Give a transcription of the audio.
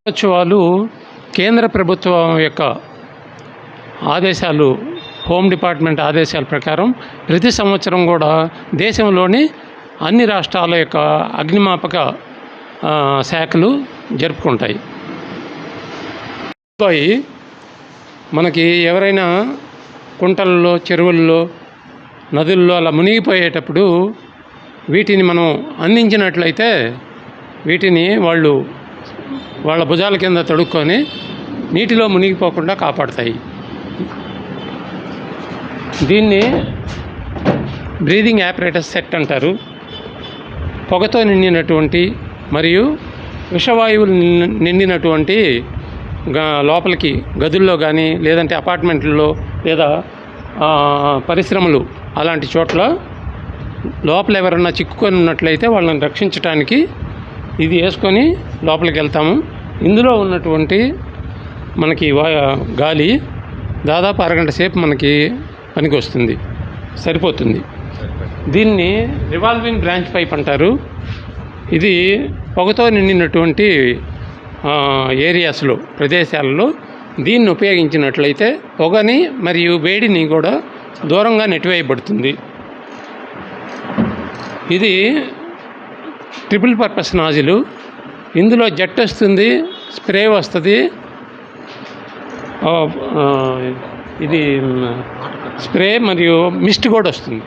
వారోత్సవాలు కేంద్ర ప్రభుత్వం యొక్క ఆదేశాలు, హోమ్ డిపార్ట్మెంట్ ఆదేశాల ప్రకారం ప్రతి సంవత్సరం కూడా దేశంలోని అన్ని రాష్ట్రాల యొక్క అగ్నిమాపక శాఖలు జరుపుకుంటాయి. మనకి ఎవరైనా కుంటల్లో, చెరువుల్లో, నదుల్లో అలా మునిగిపోయేటప్పుడు వీటిని మనం అందించినట్లయితే వీటిని వాళ్ళ భుజాల కింద తడుక్కొని నీటిలో మునిగిపోకుండా కాపాడుతాయి. దీన్ని బ్రీదింగ్ యాపరేటస్ సెట్ అంటారు. పొగతో నిండినటువంటి మరియు విషవాయువులు నిండినటువంటి లోపలికి గదుల్లో కానీ, లేదంటే అపార్ట్మెంట్లలో, లేదా పరిశ్రమలు అలాంటి చోట్ల లోపల ఎవరన్నా చిక్కుకొని ఉన్నట్లయితే వాళ్ళని రక్షించడానికి ఇది వేసుకొని లోపలికి వెళ్తాము. ఇందులో ఉన్నటువంటి మనకి గాలి దాదాపు అరగంట సేపు మనకి పనికి వస్తుంది, సరిపోతుంది. దీన్ని రివాల్వింగ్ బ్రాంచ్ పైప్ అంటారు. ఇది పొగతో నిండినటువంటి ఏరియాస్లో, ప్రదేశాలలో దీన్ని ఉపయోగించినట్లయితే పొగని మరియు వేడిని కూడా దూరంగా నెట్టివేయబడుతుంది. ఇది ట్రిపుల్ పర్పస్ నాజిల్. ఇందులో జెట్ వస్తుంది, స్ప్రే వస్తుంది, ఇది స్ప్రే మరియు మిస్ట్ కూడా వస్తుంది.